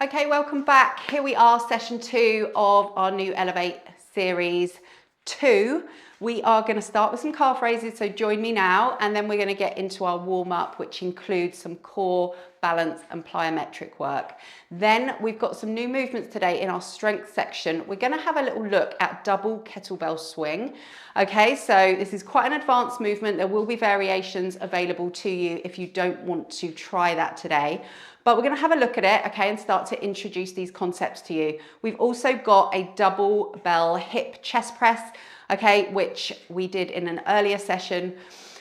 Okay, welcome back. Here we are, session 2 of our new Elevate series 2. We are going to start with some calf raises, so join me now, and then we're going to get into our warm-up, which includes some core, balance and plyometric work. Then we've got some new movements today in our strength section. We're going to have a little look at double kettlebell swing. Okay, so this is quite an advanced movement. There will be variations available to you if you don't want to try that today. But we're going to have a look at it, okay, and start to introduce these concepts to you. We've also got a double bell hip chest press, okay, which we did in an earlier session.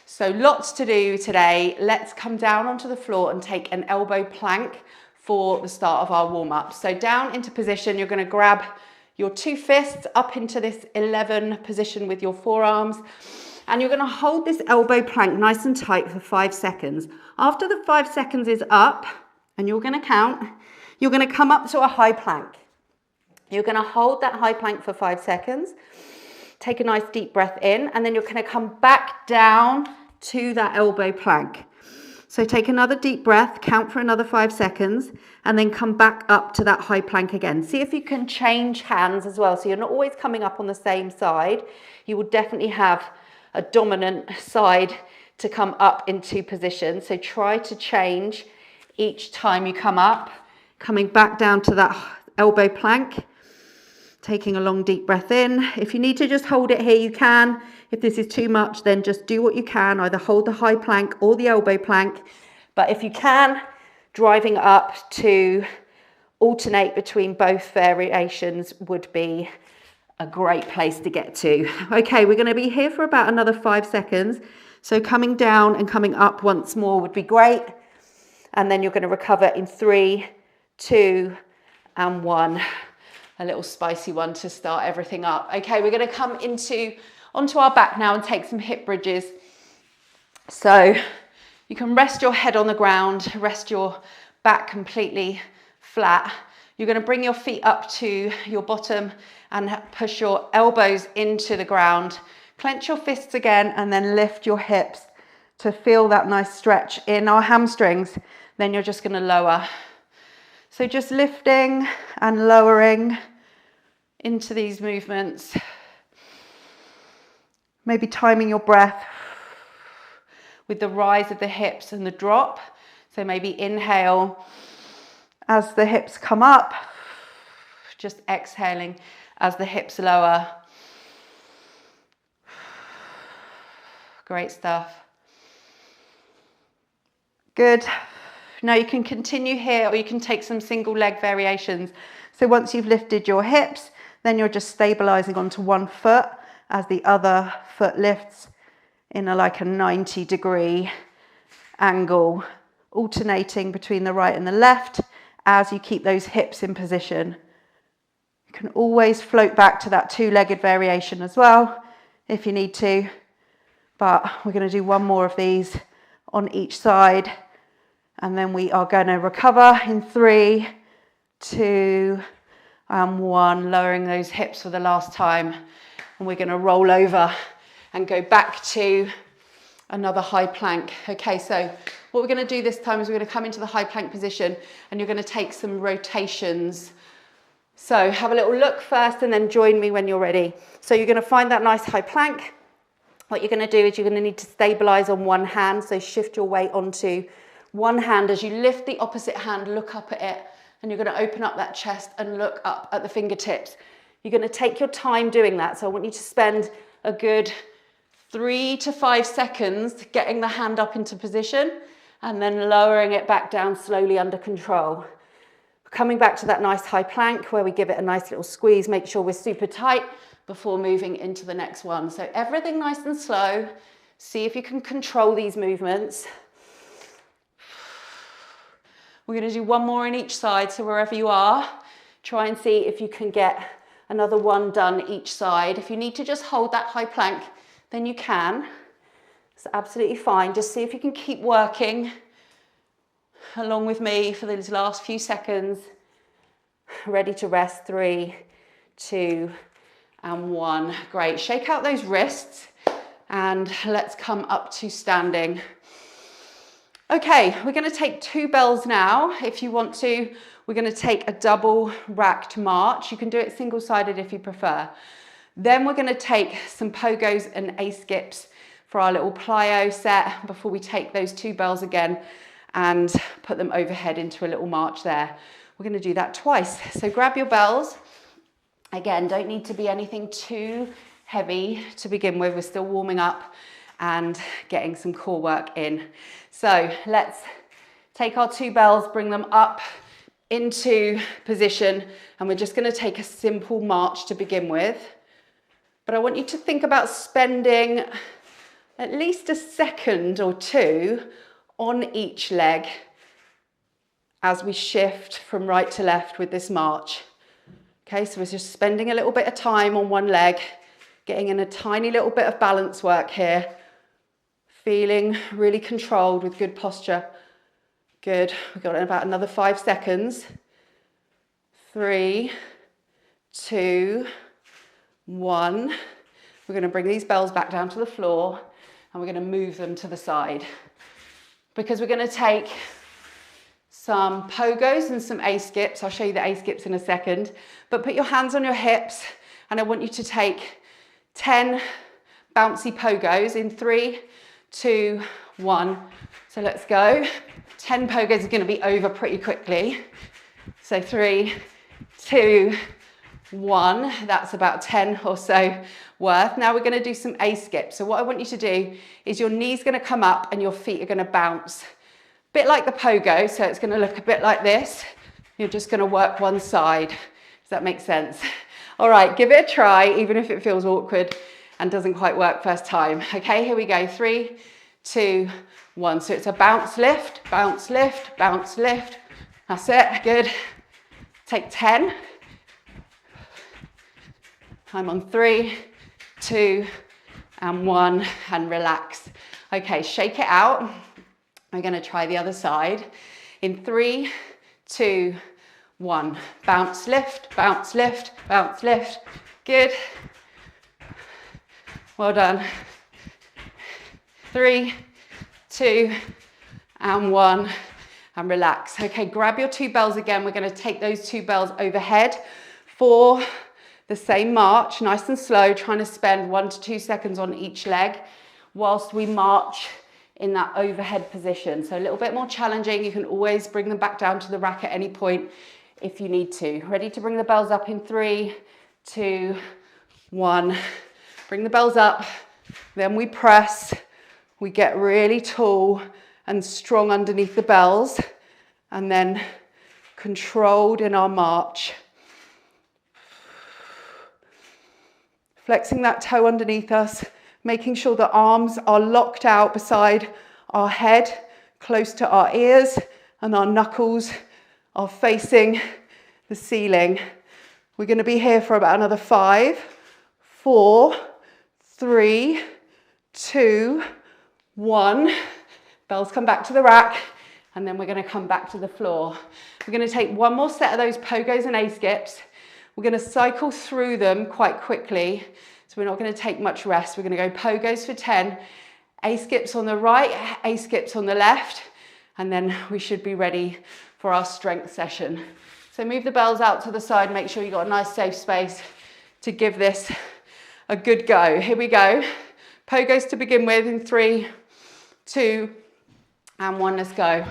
So lots to do today. Let's come down onto the floor and take an elbow plank for the start of our warm-up. So down into position, you're going to grab your 2 fists up into this 11 position with your forearms. And you're going to hold this elbow plank nice and tight for 5 seconds. After the 5 seconds is up, and you're going to count, you're going to come up to a high plank. You're going to hold that high plank for 5 seconds. Take a nice deep breath in, and then you're going to come back down to that elbow plank. So take another deep breath, count for another 5 seconds, and then come back up to that high plank again. See if you can change hands as well. So you're not always coming up on the same side. You will definitely have a dominant side to come up into position. So try to change each time you come up, coming back down to that elbow plank, taking a long deep breath in. If you need to just hold it here, you can. If this is too much, then just do what you can, either hold the high plank or the elbow plank. But if you can, driving up to alternate between both variations would be a great place to get to. Okay, we're going to be here for about another 5 seconds. So coming down and coming up once more would be great. And then you're going to recover in 3, 2, and 1. A little spicy one to start everything up. Okay, we're going to come onto our back now and take some hip bridges. So you can rest your head on the ground, rest your back completely flat. You're going to bring your feet up to your bottom and push your elbows into the ground. Clench your fists again and then lift your hips to feel that nice stretch in our hamstrings. Then you're just going to lower. So just lifting and lowering into these movements. Maybe timing your breath with the rise of the hips and the drop. So maybe inhale as the hips come up, just exhaling as the hips lower. Great stuff. Good. Now you can continue here, or you can take some single leg variations. So once you've lifted your hips, then you're just stabilizing onto one foot as the other foot lifts in like a 90-degree angle, alternating between the right and the left as you keep those hips in position. You can always float back to that 2-legged variation as well if you need to, but we're going to do one more of these on each side. And then we are going to recover in 3, 2, and 1, lowering those hips for the last time. And we're going to roll over and go back to another high plank. Okay, so what we're going to do this time is we're going to come into the high plank position and you're going to take some rotations. So have a little look first and then join me when you're ready. So you're going to find that nice high plank. What you're going to do is you're going to need to stabilize on one hand. So shift your weight onto one hand. As you lift the opposite hand, look up at it, and you're going to open up that chest and look up at the fingertips. You're going to take your time doing that. So I want you to spend a good 3 to 5 seconds getting the hand up into position and then lowering it back down slowly under control. Coming back to that nice high plank where we give it a nice little squeeze, make sure we're super tight before moving into the next one. So everything nice and slow. See if you can control these movements. We're going to do one more on each side, so wherever you are, try and see if you can get another one done each side. If you need to just hold that high plank, then you can. It's absolutely fine. Just see if you can keep working along with me for these last few seconds. Ready to rest. 3, 2, and 1. Great. Shake out those wrists and let's come up to standing. Okay, we're going to take 2 bells now. If you want to, We're going to take a double racked march. You can do it single-sided if you prefer. Then we're going to take some pogos and A-skips for our little plyo set before we take those 2 bells again and put them overhead into a little march there. We're going to do that twice. So grab your bells. Again, don't need to be anything too heavy to begin with. We're still warming up and getting some core work in. So let's take our 2 bells, bring them up into position, and we're just going to take a simple march to begin with. But I want you to think about spending at least a second or 2 on each leg as we shift from right to left with this march. Okay, so we're just spending a little bit of time on one leg, getting in a tiny little bit of balance work here, feeling really controlled with good posture. Good, we've got about another 5 seconds. 3, 2, 1. We're going to bring these bells back down to the floor and we're going to move them to the side because we're going to take some pogos and some A-skips. I'll show you the A-skips in a second, but put your hands on your hips and I want you to take 10 bouncy pogos in 3, 2, 1. So let's go. 10 pogos are going to be over pretty quickly. So 3, 2, 1. That's about 10 or so worth. Now we're going to do some A-skips. So what I want you to do is your knees going to come up and your feet are going to bounce. Bit like the pogo, so it's going to look a bit like this. You're just going to work one side. Does that make sense? All right, give it a try, even if it feels awkward and doesn't quite work first time. Okay, here we go. 3, 2, 1. So it's a bounce, lift, bounce, lift, bounce, lift. That's it, good. Take 10. I'm on 3, 2, and 1, and relax. Okay, shake it out. We're going to try the other side. In 3, 2, 1. Bounce, lift, bounce, lift, bounce, lift. Good. Well done. 3, 2, and 1, and relax. Okay, grab your 2 bells again. We're going to take those 2 bells overhead for the same march, nice and slow, trying to spend 1 to 2 seconds on each leg whilst we march in that overhead position. So a little bit more challenging. You can always bring them back down to the rack at any point if you need to. Ready to bring the bells up in 3, 2, 1. Bring the bells up, then we press. We get really tall and strong underneath the bells and then controlled in our march. Flexing that toe underneath us, making sure the arms are locked out beside our head, close to our ears, and our knuckles are facing the ceiling. We're going to be here for about another 5, 4, 3, 2, 1. Bells come back to the rack, and then we're going to come back to the floor. We're going to take one more set of those pogos and A-skips. We're going to cycle through them quite quickly, so we're not going to take much rest. We're going to go pogos for 10, A-skips on the right, A-skips on the left, and then we should be ready for our strength session. So move the bells out to the side, make sure you've got a nice safe space to give this a good go. Here we go. Pogos to begin with in 3, 2, and 1, let's go.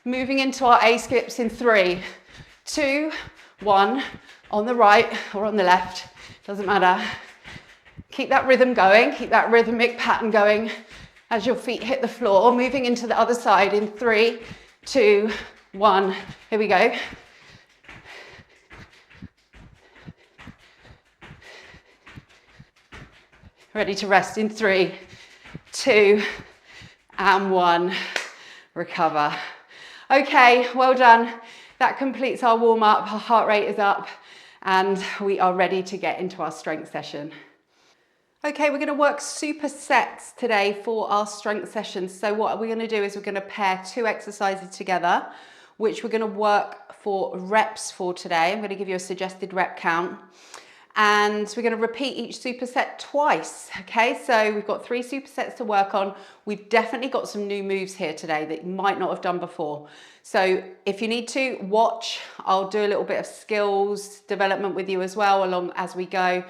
Moving into our A-skips in 3, 2, 1, on the right or on the left, doesn't matter. Keep that rhythm going, keep that rhythmic pattern going as your feet hit the floor. Moving into the other side in 3, 2, 1, here we go. Ready to rest in 3, 2, and 1, recover. Okay, well done. That completes our warm up. Our heart rate is up and we are ready to get into our strength session. Okay, we're going to work supersets today for our strength session. So what we're going to do is we're going to pair 2 exercises together, which we're going to work for reps for today. I'm going to give you a suggested rep count. and we're going to repeat each superset twice. Okay, so we've got 3 supersets to work on. We've definitely got some new moves here today that you might not have done before. So if you need to watch, I'll do a little bit of skills development with you as well along as we go.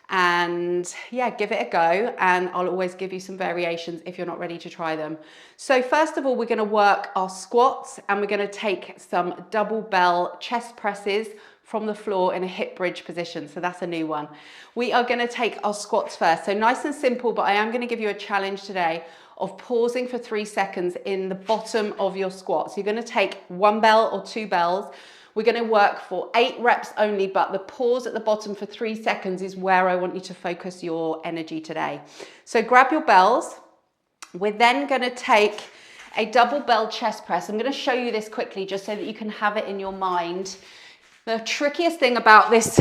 And yeah, give it a go, and I'll always give you some variations if you're not ready to try them. So first of all, we're going to work our squats, and we're going to take some double bell chest presses from the floor in a hip bridge position. So that's a new one. We are going to take our squats first. So nice and simple, but I am going to give you a challenge today of pausing for 3 seconds in the bottom of your squat. So you're going to take 1 bell or 2 bells. We're going to work for 8 reps only, but the pause at the bottom for 3 seconds is where I want you to focus your energy today. So grab your bells. We're then going to take a double bell chest press. I'm going to show you this quickly just so that you can have it in your mind. The trickiest thing about this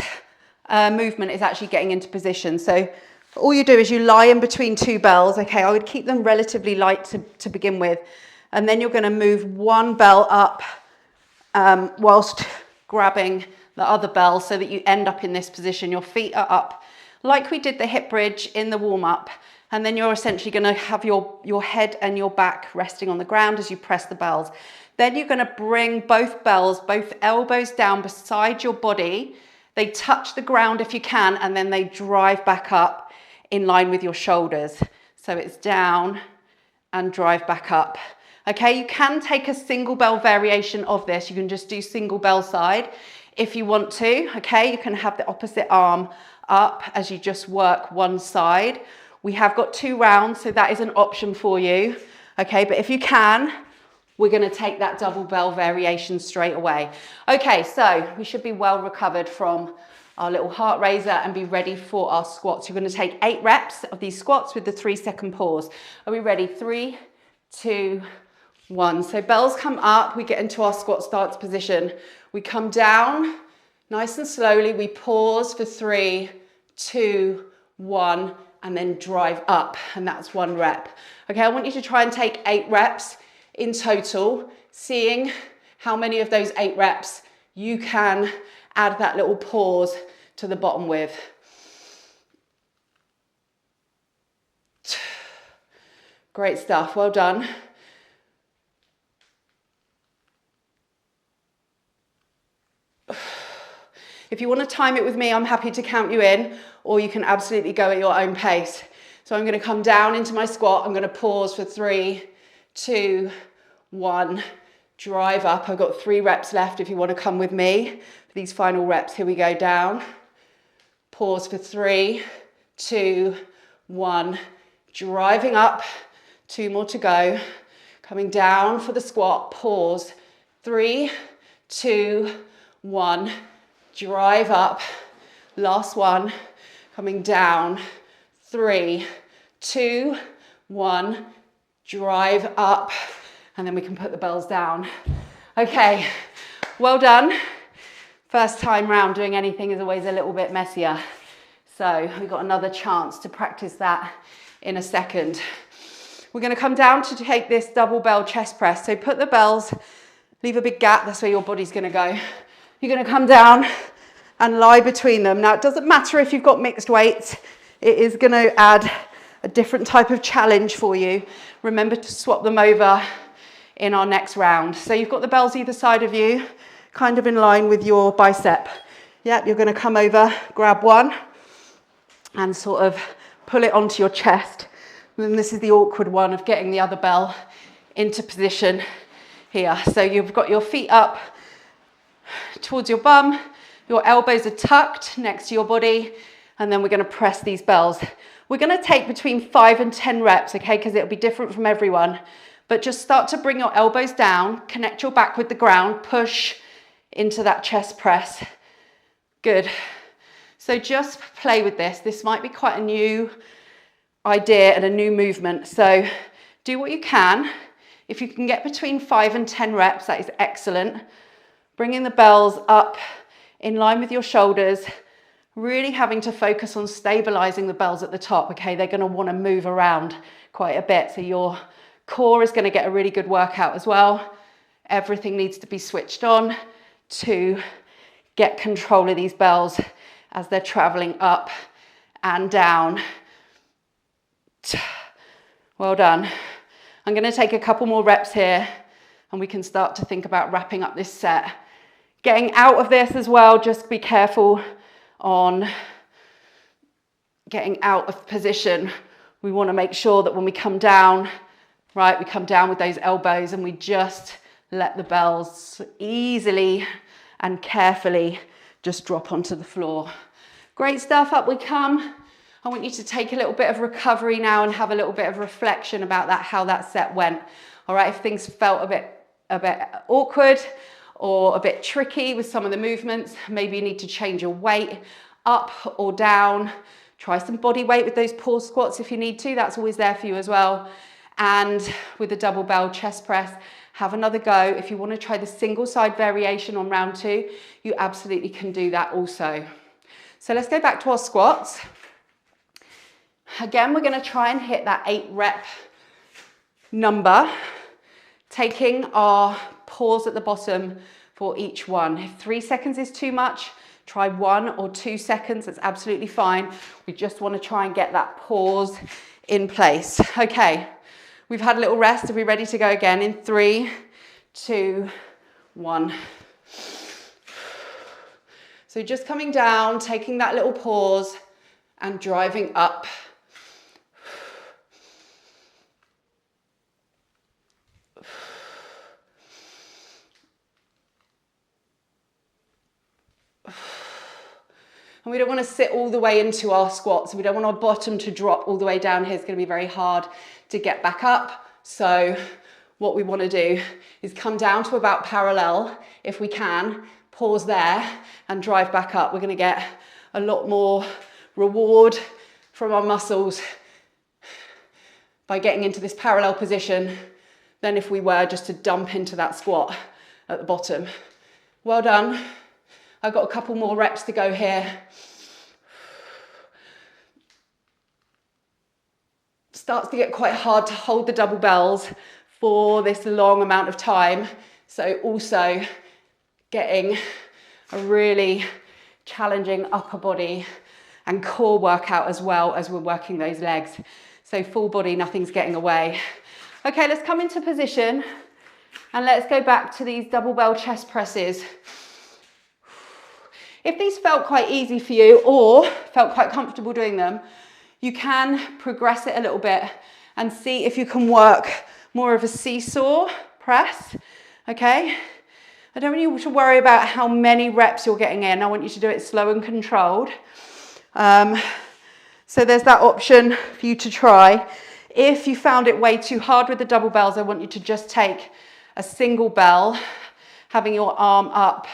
movement is actually getting into position. So all you do is you lie in between 2 bells. Okay, I would keep them relatively light to begin with. And then you're going to move 1 bell up whilst grabbing the other bell so that you end up in this position. Your feet are up like we did the hip bridge in the warm-up, and then you're essentially going to have your head and your back resting on the ground as you press the bells. Then you're going to bring both bells, both elbows down beside your body. They touch the ground if you can, and then they drive back up in line with your shoulders. So it's down and drive back up. Okay, you can take a single bell variation of this. You can just do single bell side if you want to. Okay, you can have the opposite arm up as you just work one side. We have got 2 rounds, so that is an option for you. Okay, but if you can, we're going to take that double bell variation straight away. Okay, so we should be well recovered from our little heart raiser and be ready for our squats. You're going to take 8 reps of these squats with the 3-second pause. Are we ready? 3, 2, 1. So bells come up, we get into our squat stance position. We come down nice and slowly. We pause for 3, 2, 1, and then drive up. And that's 1 rep. Okay, I want you to try and take 8 reps in total, seeing how many of those 8 reps you can add that little pause to the bottom with. Great stuff, well done. If you want to time it with me, I'm happy to count you in, or you can absolutely go at your own pace. So I'm going to come down into my squat. I'm going to pause for 3, 2, 1, drive up. I've got 3 reps left if you want to come with me for these final reps. Here we go, down, pause for 3, 2, 1, driving up, 2 more to go, coming down for the squat, pause, 3, 2, 1, drive up, last one, coming down, 3, 2, 1, drive up, and then we can put the bells down. Okay, well done. First time round doing anything is always a little bit messier. So we've got another chance to practice that in a second. We're going to come down to take this double bell chest press. So put the bells, leave a big gap, that's where your body's going to go. You're going to come down and lie between them. Now, it doesn't matter if you've got mixed weights. It is going to add a different type of challenge for you. Remember to swap them over in our next round. So you've got the bells either side of you, kind of in line with your bicep. Yep, you're going to come over, grab one, and sort of pull it onto your chest. And then this is the awkward one of getting the other bell into position here. So you've got your feet up towards your bum, your elbows are tucked next to your body, and then we're going to press these bells. We're going to take between 5 and 10 reps, okay, because it'll be different from everyone. But just start to bring your elbows down, connect your back with the ground, push into that chest press. Good. So just play with this. This might be quite a new idea and a new movement. So do what you can. If you can get between 5 and 10 reps, that is excellent. Bringing the bells up in line with your shoulders, really having to focus on stabilizing the bells at the top, okay? They're gonna wanna move around quite a bit. So your core is gonna get a really good workout as well. Everything needs to be switched on to get control of these bells as they're traveling up and down. Well done. I'm going to take a couple more reps here and we can start to think about wrapping up this set. Getting out of this as well, just be careful on getting out of position. We want to make sure that when we come down, right, we come down with those elbows and we just let the bells easily and carefully just drop onto the floor. Great stuff, up we come. I want you to take a little bit of recovery now and have a little bit of reflection about that, how that set went. All right, if things felt a bit awkward or a bit tricky with some of the movements, maybe you need to change your weight up or down. Try some body weight with those pause squats if you need to, that's always there for you as well. And with the double bell chest press, have another go. If you want to try the single side variation on round 2, you absolutely can do that also. So let's go back to our squats. Again, we're going to try and hit that 8 rep number, taking our pause at the bottom for each one. If 3 seconds is too much, try 1 or 2 seconds, that's absolutely fine. We just want to try and get that pause in place. Okay, we've had a little rest. Are we ready to go again in 3, 2, 1. So just coming down, taking that little pause and driving up. And we don't want to sit all the way into our squats. We don't want our bottom to drop all the way down here. It's going to be very hard to get back up. So what we want to do is come down to about parallel if we can, pause there and drive back up. We're going to get a lot more reward from our muscles by getting into this parallel position than if we were just to dump into that squat at the bottom. Well done. I've got a couple more reps to go here. Starts to get quite hard to hold the double bells for this long amount of time. So also getting a really challenging upper body and core workout as well as we're working those legs. So full body, nothing's getting away. Okay, let's come into position and let's go back to these double bell chest presses. If these felt quite easy for you or felt quite comfortable doing them, you can progress it a little bit and see if you can work more of a seesaw press, okay? I don't want you to worry about how many reps you're getting in. I want you to do it slow and controlled. So there's that option for you to try. If you found it way too hard with the double bells, I want you to just take a single bell, having your arm up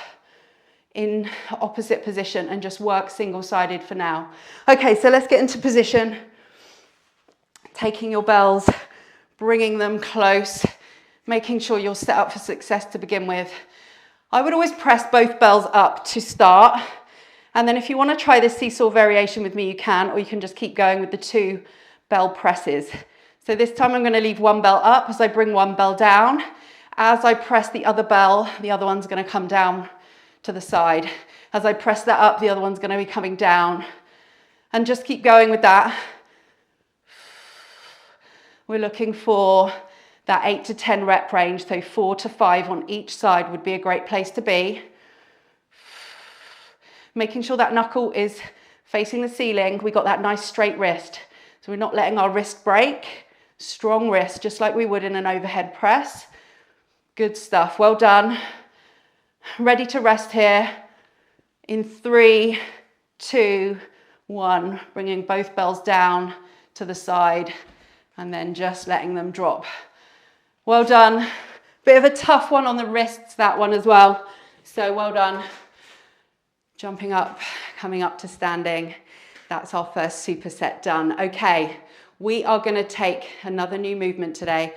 in opposite position and just work single-sided for now. Okay, so let's get into position. Taking your bells, bringing them close, making sure you're set up for success to begin with. I would always press both bells up to start. And then if you want to try this seesaw variation with me, you can, or you can just keep going with the 2 bell presses. So this time I'm going to leave 1 bell up as I bring 1 bell down. As I press the other bell, the other one's going to come down to the side. As I press that up, the other one's going to be coming down. And just keep going with that. We're looking for that 8 to 10 rep range, so 4 to 5 on each side would be a great place to be. Making sure that knuckle is facing the ceiling. We got that nice straight wrist. So we're not letting our wrist break. Strong wrist, just like we would in an overhead press. Good stuff, well done. Ready to rest here in 3, 2, 1. Bringing both bells down to the side and then just letting them drop. Well done. Bit of a tough one on the wrists, that one as well. So well done. Jumping up, coming up to standing. That's our first superset done. Okay, we are going to take another new movement today.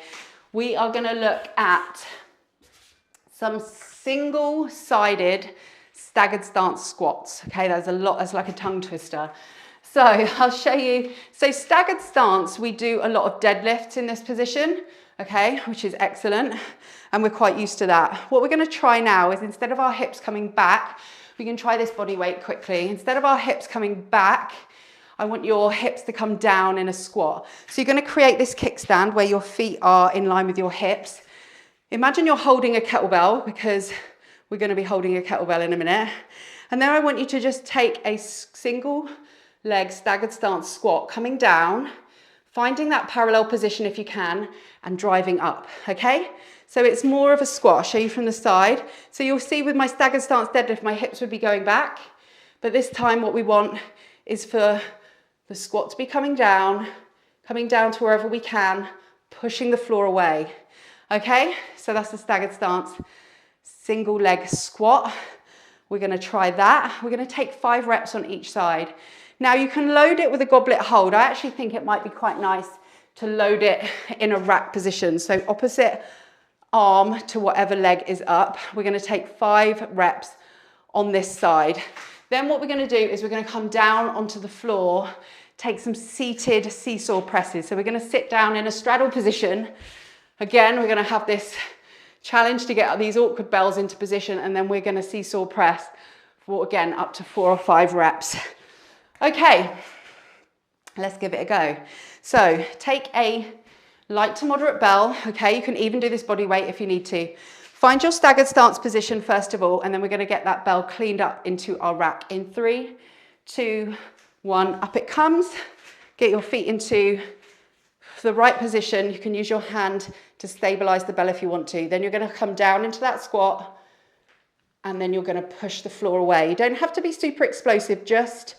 We are going to look at some single-sided staggered stance squats. Okay, there's a lot, that's like a tongue twister. So I'll show you. So staggered stance, we do a lot of deadlifts in this position. okay, which is excellent. And we're quite used to that. What we're gonna try now is instead of our hips coming back, we can try this body weight quickly. Instead of our hips coming back, I want your hips to come down in a squat. So you're gonna create this kickstand where your feet are in line with your hips. Imagine you're holding a kettlebell, because we're gonna be holding a kettlebell in a minute. And then I want you to just take a single leg staggered stance squat, coming down, finding that parallel position if you can, and driving up, okay? So it's more of a squat. I'll show you from the side. So you'll see with my staggered stance deadlift, my hips would be going back. But this time what we want is for the squat to be coming down to wherever we can, pushing the floor away. Okay, so that's the staggered stance, single leg squat. We're gonna try that. We're gonna take 5 reps on each side. Now you can load it with a goblet hold. I actually think it might be quite nice to load it in a rack position. So opposite arm to whatever leg is up. We're gonna take 5 reps on this side. Then what we're gonna do is we're gonna come down onto the floor, take some seated seesaw presses. So we're gonna sit down in a straddle position. Again, we're gonna have this challenge to get these awkward bells into position, and then we're gonna seesaw press for, again, up to 4 or 5 reps. Okay, let's give it a go. So take a light to moderate bell, okay? You can even do this body weight if you need to. Find your staggered stance position first of all, and then we're gonna get that bell cleaned up into our rack. In 3, 2, 1, up it comes. Get your feet into the right position. You can use your hand to stabilize the bell if you want to. Then you're gonna come down into that squat, and then you're gonna push the floor away. You don't have to be super explosive, just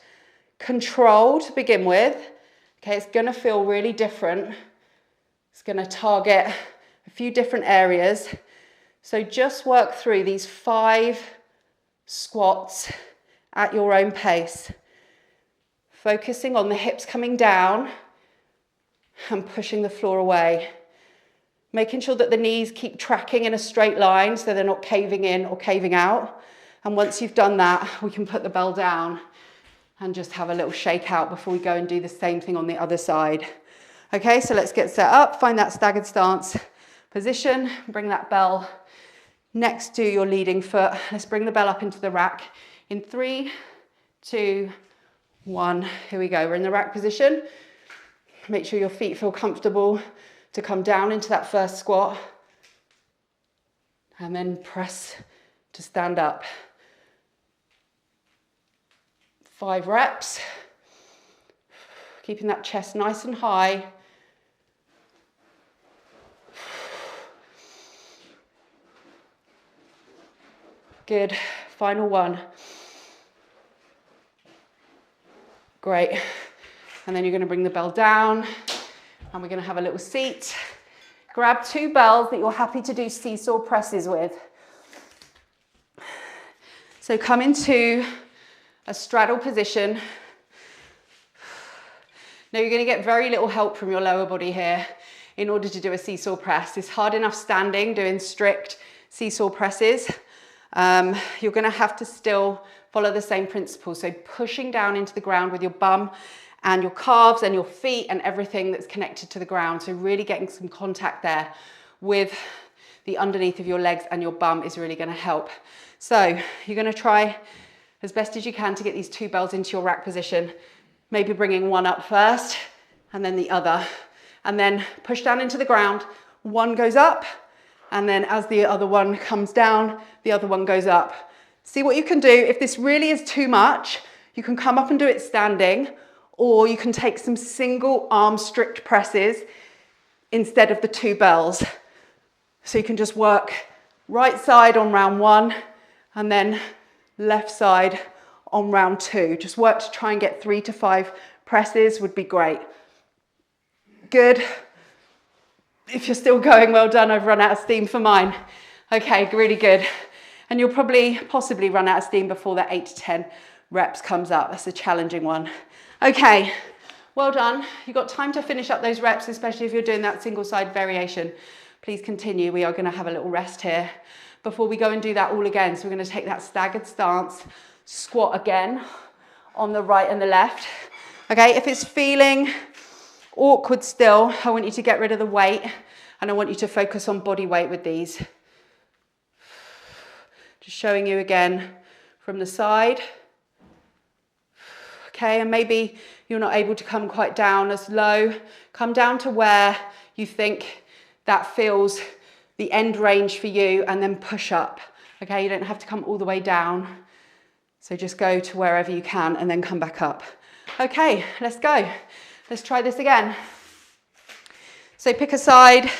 control to begin with. Okay, it's gonna feel really different. It's gonna target a few different areas. So just work through these 5 squats at your own pace, focusing on the hips coming down and pushing the floor away. Making sure that the knees keep tracking in a straight line so they're not caving in or caving out. And once you've done that, we can put the bell down and just have a little shake out before we go and do the same thing on the other side. Okay, so let's get set up, find that staggered stance position, bring that bell next to your leading foot. Let's bring the bell up into the rack. In 3, 2, 1, here we go. We're in the rack position. Make sure your feet feel comfortable to come down into that first squat, and then press to stand up. 5 reps, keeping that chest nice and high. Good, final one. Great, and then you're gonna bring the bell down, and we're gonna have a little seat. Grab 2 bells that you're happy to do seesaw presses with. So come into a straddle position. Now you're gonna get very little help from your lower body here in order to do a seesaw press. It's hard enough standing, doing strict seesaw presses. You're gonna have to still follow the same principle. So pushing down into the ground with your bum and your calves and your feet and everything that's connected to the ground. So really getting some contact there with the underneath of your legs and your bum is really gonna help. So you're gonna try as best as you can to get these 2 bells into your rack position, maybe bringing one up first and then the other, and then push down into the ground. One goes up, and then as the other one comes down, the other one goes up. See what you can do. If this really is too much, you can come up and do it standing, or you can take some single arm strict presses instead of the 2 bells. So you can just work right side on round 1 and then left side on round 2. Just work to try and get 3 to 5 presses would be great. Good. If you're still going, well done. I've run out of steam for mine. Okay, really good. And you'll possibly run out of steam before that 8 to 10 reps comes up. That's a challenging one. Okay, well done. You've got time to finish up those reps, especially if you're doing that single side variation. Please continue. We are going to have a little rest here before we go and do that all again. So we're going to take that staggered stance, squat again on the right and the left. Okay, if it's feeling awkward still, I want you to get rid of the weight And I want you to focus on body weight with these. Just showing you again from the side. Okay, and maybe you're not able to come quite down as low. Come down to where you think that feels the end range for you, and then push up. Okay, you don't have to come all the way down. So just go to wherever you can and then come back up. Okay, let's go. Let's try this again. So pick a side,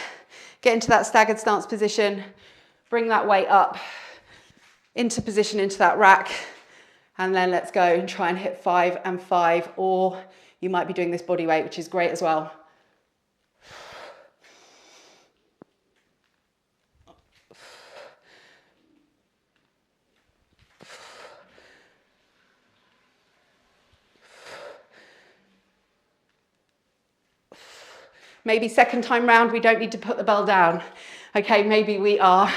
get into that staggered stance position, bring that weight up into position into that rack, and then let's go and try and hit 5 and 5, or you might be doing this body weight, which is great as well. Maybe second time round, we don't need to put the bell down. Okay, maybe we are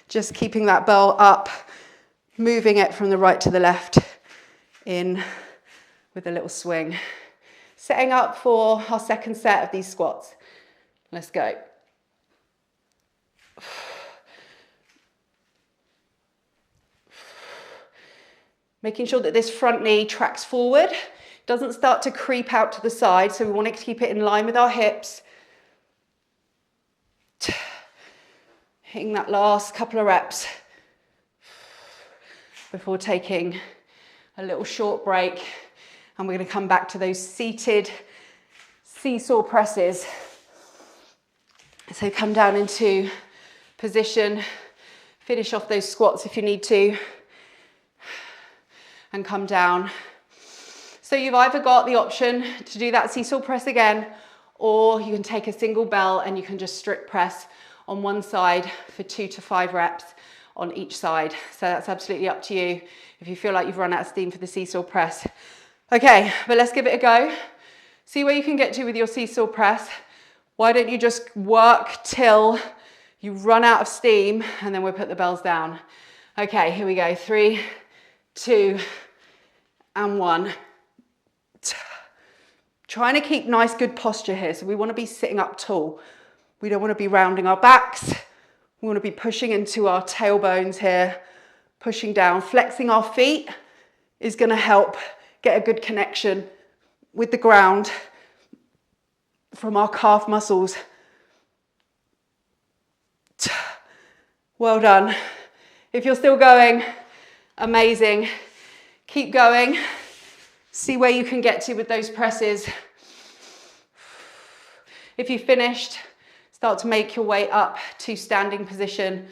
just keeping that bell up, moving it from the right to the left in with a little swing. Setting up for our second set of these squats. Let's go. Making sure that this front knee tracks forward. Doesn't start to creep out to the side, so we want to keep it in line with our hips. Hitting that last couple of reps before taking a little short break, and we're going to come back to those seated seesaw presses. So come down into position, finish off those squats if you need to, and come down. So you've either got the option to do that seesaw press again, or you can take a single bell and you can just strict press on one side for 2 to 5 reps on each side. So that's absolutely up to you if you feel like you've run out of steam for the seesaw press. Okay, but let's give it a go. See where you can get to with your seesaw press. Why don't you just work till you run out of steam, and then we'll put the bells down. Okay, here we go. 3, 2, and 1. Trying to keep nice, good posture here. So we want to be sitting up tall. We don't want to be rounding our backs. We want to be pushing into our tailbones here, pushing down. Flexing our feet is going to help get a good connection with the ground from our calf muscles. Well done. If you're still going, amazing. Keep going. See where you can get to with those presses. If you've finished, start to make your way up to standing position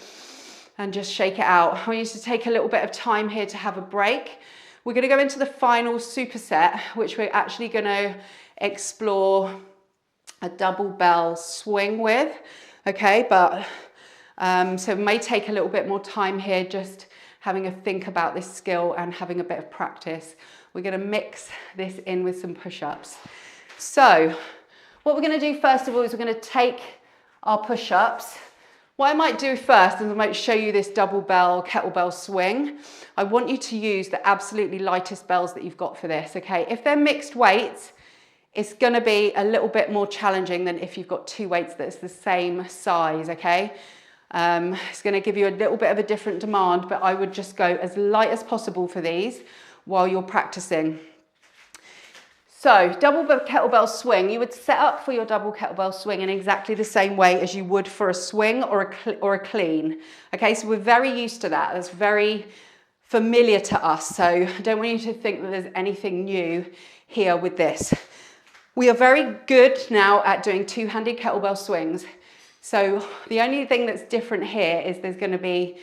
and just shake it out. I want you to take a little bit of time here to have a break. We're going to go into the final superset, which we're actually going to explore a double bell swing with. Okay, but so it may take a little bit more time here, just having a think about this skill and having a bit of practice. We're going to mix this in with some push-ups. So what we're going to do first of all is we're going to take our push-ups. What I might do first is I might show you this double bell kettlebell swing. I want you to use the absolutely lightest bells that you've got for this, okay? If they're mixed weights, it's going to be a little bit more challenging than if you've got 2 weights that's the same size, okay? It's going to give you a little bit of a different demand, but I would just go as light as possible for these while you're practicing. So double kettlebell swing, you would set up for your double kettlebell swing in exactly the same way as you would for a swing or a clean. Okay, so we're very used to that. That's very familiar to us. So I don't want you to think that there's anything new here with this. We are very good now at doing two-handed kettlebell swings. So the only thing that's different here is there's going to be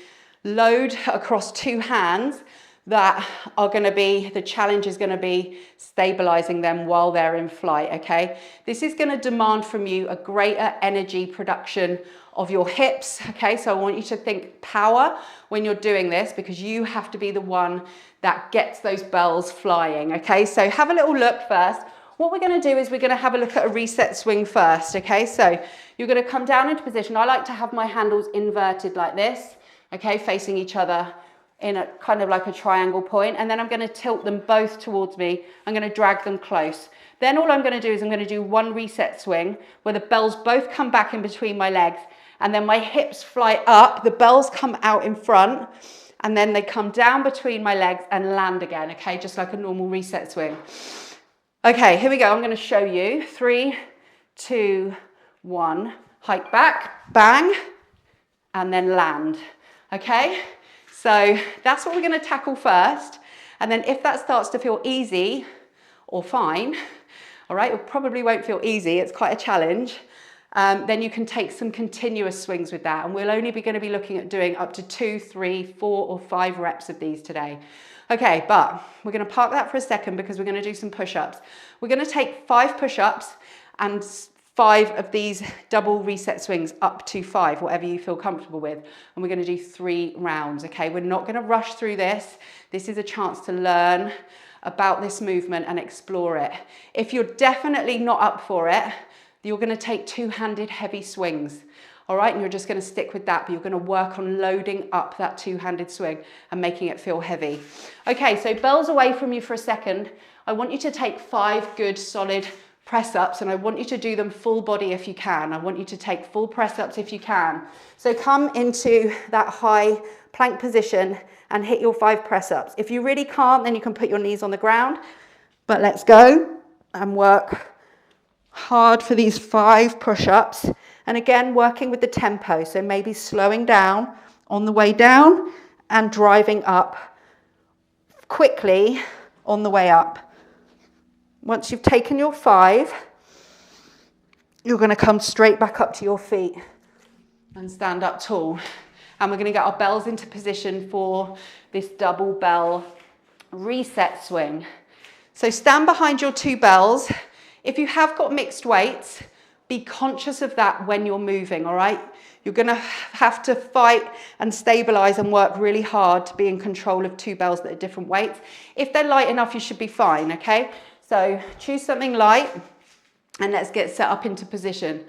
load across 2 hands that are going to be, the challenge is going to be stabilizing them while they're in flight, okay? This is going to demand from you a greater energy production of your hips, okay? So I want you to think power when you're doing this, because you have to be the one that gets those bells flying, okay? So have a little look first. What we're going to do is we're going to have a look at a reset swing first, okay? So you're going to come down into position. I like to have my handles inverted like this, okay, facing each other. in a kind of like a triangle point, and then I'm going to tilt them both towards me. I'm going to drag them close. Then all I'm going to do is I'm going to do one reset swing where the bells both come back in between my legs, and then my hips fly up, the bells come out in front, and then they come down between my legs and land again, okay, just like a normal reset swing. Okay, here we go. I'm going to show you. 3, 2, 1. Hike back, bang, and then land, okay? So that's what we're going to tackle first. And then if that starts to feel easy or fine, all right, it probably won't feel easy, it's quite a challenge, then you can take some continuous swings with that. And we'll only be going to be looking at doing up to 2, 3, 4 or 5 reps of these today. Okay, but we're going to park that for a second because we're going to do some push-ups. We're going to take 5 push-ups and 5 of these double reset swings, up to 5, whatever you feel comfortable with. And we're going to do 3 rounds, okay? We're not going to rush through this. This is a chance to learn about this movement and explore it. If you're definitely not up for it, you're going to take 2-handed heavy swings, all right? And you're just going to stick with that, but you're going to work on loading up that 2-handed swing and making it feel heavy. Okay, so bells away from you for a second. I want you to take 5 good solid press-ups, and I want you to do them full body if you can. I want you to take full press-ups if you can. So come into that high plank position and hit your 5 press-ups. If you really can't, then you can put your knees on the ground. But let's go and work hard for these 5 push-ups. And again, working with the tempo. So maybe slowing down on the way down and driving up quickly on the way up. Once you've taken your 5, you're going to come straight back up to your feet and stand up tall. And we're going to get our bells into position for this double bell reset swing. So stand behind your 2 bells. If you have got mixed weights, be conscious of that when you're moving, all right? You're going to have to fight and stabilize and work really hard to be in control of 2 bells that are different weights. If they're light enough, you should be fine, okay? So choose something light and let's get set up into position.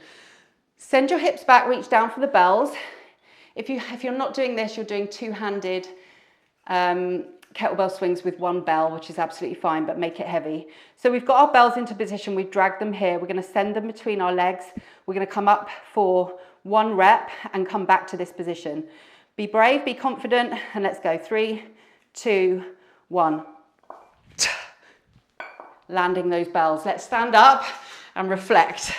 Send your hips back, reach down for the bells. If you're not doing this, you're doing 2-handed kettlebell swings with 1 bell, which is absolutely fine, but make it heavy. So we've got our bells into position, we've dragged them here. We're going to send them between our legs. We're going to come up for 1 rep and come back to this position. Be brave, be confident, and let's go. 3, 2, 1. Landing those bells. Let's stand up and reflect.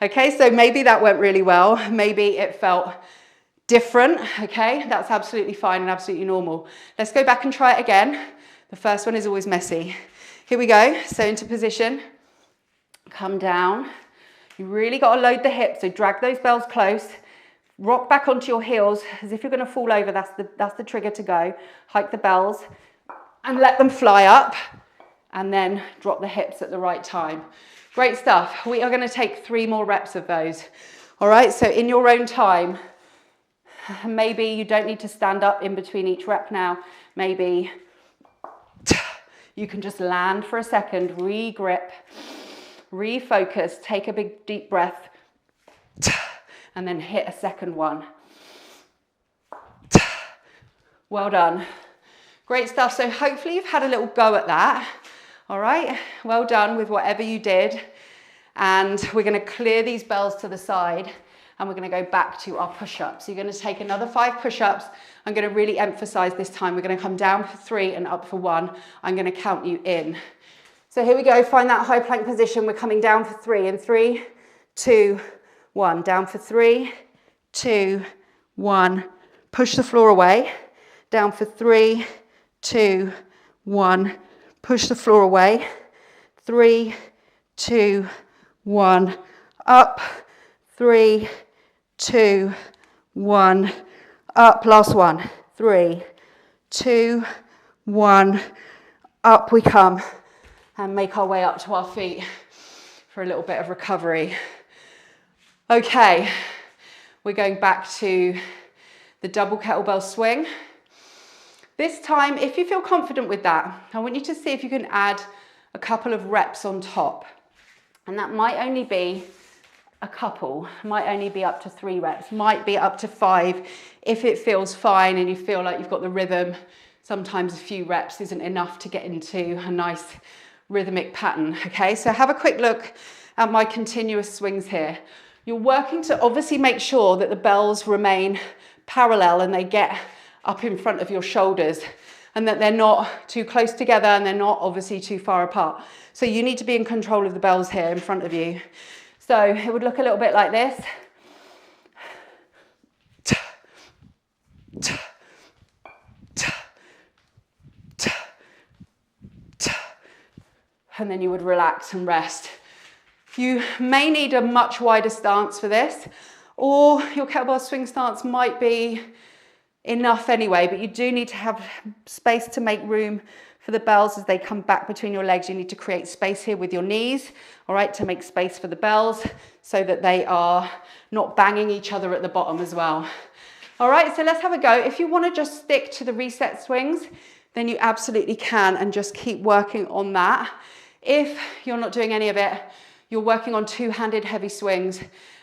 Okay, so maybe that went really well. Maybe it felt different. Okay, that's absolutely fine and absolutely normal. Let's go back and try it again. The first one is always messy. Here we go. So into position. Come down. You really got to load the hips. So drag those bells close. Rock back onto your heels as if you're going to fall over. That's the trigger to go. Hike the bells and let them fly up. And then drop the hips at the right time. Great stuff. We are going to take 3 more reps of those. All right, so in your own time, maybe you don't need to stand up in between each rep now. Maybe you can just land for a second, re-grip, refocus, take a big deep breath, and then hit a second one. Well done. Great stuff. So hopefully you've had a little go at that. All right, well done with whatever you did. And we're going to clear these bells to the side and we're going to go back to our push-ups. You're going to take another 5 push-ups. I'm going to really emphasize this time. We're going to come down for 3 and up for 1. I'm going to count you in. So here we go. Find that high plank position. We're coming down for 3 in 3, 2, 1. Down for 3, 2, 1. Push the floor away. Down for 3, 2, 1. Push the floor away. 3, 2, 1. Up. 3, 2, 1. Up. Last one. 3, 2, 1. Up we come and make our way up to our feet for a little bit of recovery. Okay, we're going back to the double kettlebell swing. This time, if you feel confident with that, I want you to see if you can add a couple of reps on top. And that might only be a couple, might only be up to 3 reps, might be up to 5 if it feels fine and you feel like you've got the rhythm sometimes a few reps isn't enough to get into a nice rhythmic pattern. Okay, so have a quick look at my continuous swings here. You're working to obviously make sure that the bells remain parallel and they get up in front of your shoulders, and that they're not too close together and they're not obviously too far apart. So you need to be in control of the bells here in front of you. So it would look a little bit like this. And then you would relax and rest. You may need a much wider stance for this, or your kettlebell swing stance might be enough anyway, but you do need to have space to make room for the bells as they come back between your legs. You need to create space here with your knees, all right, to make space for the bells so that they are not banging each other at the bottom as well. All right, so let's have a go. If you want to just stick to the reset swings, then you absolutely can, and just keep working on that. If you're not doing any of it, you're working on two-handed heavy swings,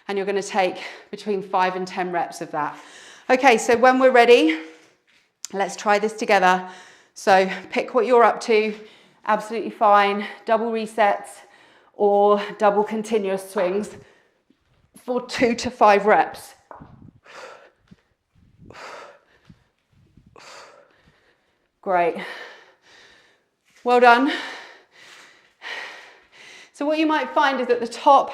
and you're going to take between 5 and 10 reps of that. Okay, so when we're ready, let's try this together. So pick what you're up to, absolutely fine. Double resets or double continuous swings for 2 to 5 reps. Great. Well done. So what you might find is at the top,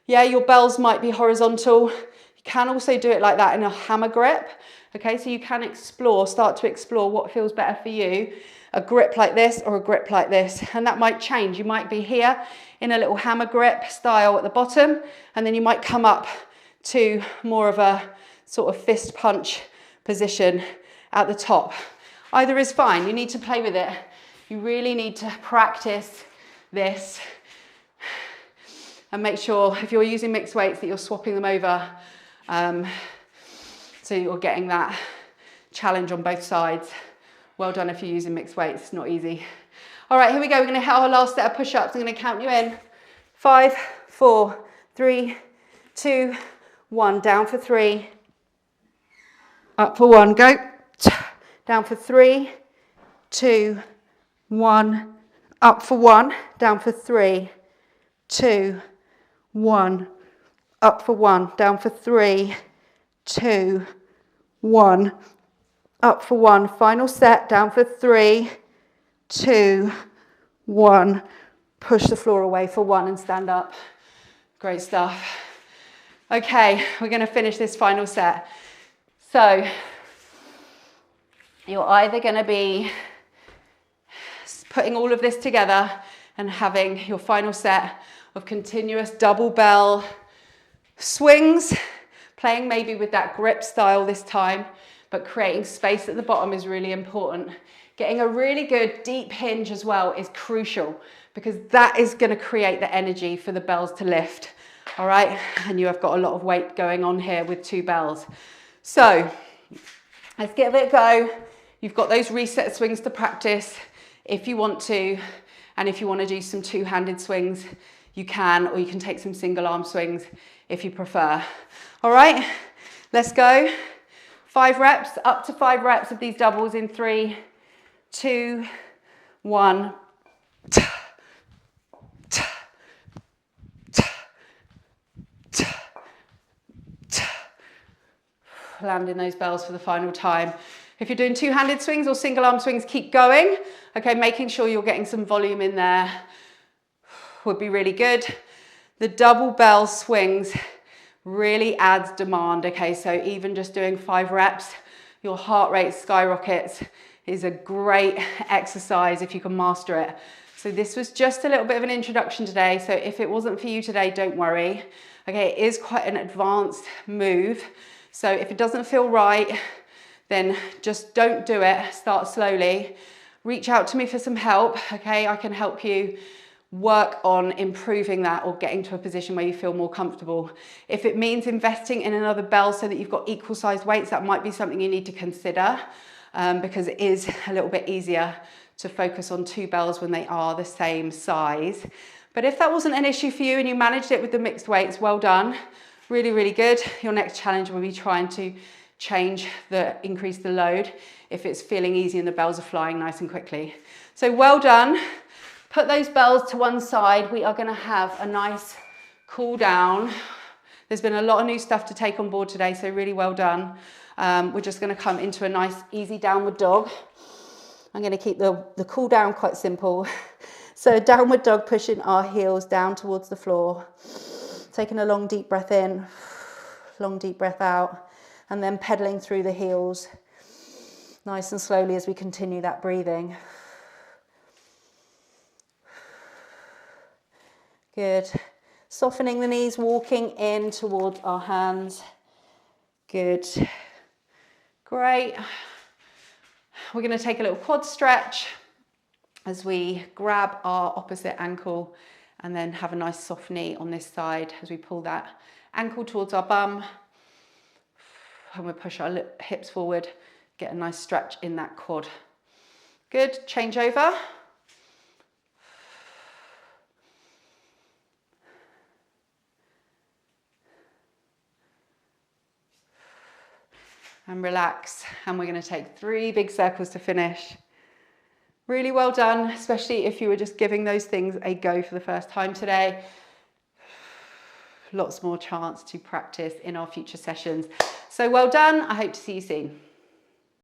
yeah, your bells might be horizontal. You can also do it like that in a hammer grip. Okay, so you can start to explore what feels better for you. A grip like this or a grip like this. And that might change. You might be here in a little hammer grip style at the bottom, and then you might come up to more of a sort of fist punch position at the top. Either is fine. You need to play with it. You really need to practice this. And make sure if you're using mixed weights that you're swapping them over so you're getting that challenge on both sides. Well done if you're using mixed weights, it's not easy. All right, here we go. We're going to hit our last set of push-ups. I'm going to count you in. 5, 4, 3, 2, 1. Down for 3. Up for 1. Go. Down for 3, 2, 1. Up for 1. Down for 3, 2, 1, up for 1, down for 3, 2, 1, up for 1, final set, down for 3, 2, 1, push the floor away for 1 and stand up. Great stuff. Okay, we're going to finish this final set. So you're either going to be putting all of this together and having your final set of continuous double bell swings, playing maybe with that grip style this time, but creating space at the bottom is really important. Getting a really good deep hinge as well is crucial, because that is going to create the energy for the bells to lift. All right, and you have got a lot of weight going on here with 2 bells. So let's give it a go. You've got those reset swings to practice if you want to, and if you want to do some two-handed swings, you can, or you can take some single arm swings if you prefer. All right, let's go. 5 reps, up to 5 reps of these doubles in 3, 2, 1. Landing those bells for the final time. If you're doing two-handed swings or single arm swings, keep going. Okay, making sure you're getting some volume in there would be really good. The double bell swings really adds demand. Okay, so even just doing 5 reps, your heart rate skyrockets. Is a great exercise if you can master it. So this was just a little bit of an introduction today. So if it wasn't for you today, don't worry. Okay, it is quite an advanced move. So if it doesn't feel right, then just don't do it. Start slowly. Reach out to me for some help. Okay, I can help you work on improving that or getting to a position where you feel more comfortable. If it means investing in another bell so that you've got equal sized weights, that might be something you need to consider, because it is a little bit easier to focus on 2 bells when they are the same size. But if that wasn't an issue for you and you managed it with the mixed weights, well done. Really, really good. Your next challenge will be trying to increase the load if it's feeling easy and the bells are flying nice and quickly. So well done. Put those bells to one side. We are going to have a nice cool down. There's been a lot of new stuff to take on board today, so really well done. We're just going to come into a nice easy downward dog. I'm going to keep the cool down quite simple. So downward dog, pushing our heels down towards the floor. Taking a long deep breath in, long deep breath out, and then pedaling through the heels nice and slowly as we continue that breathing. Good. Softening the knees, walking in towards our hands. Good. Great. We're going to take a little quad stretch as we grab our opposite ankle and then have a nice soft knee on this side as we pull that ankle towards our bum. And we'll push our hips forward, get a nice stretch in that quad. Good. Change over. And relax, and we're going to take 3 big circles to finish. Really well done, especially if you were just giving those things a go for the first time today. Lots more chance to practice in our future sessions. So well done, I hope to see you soon.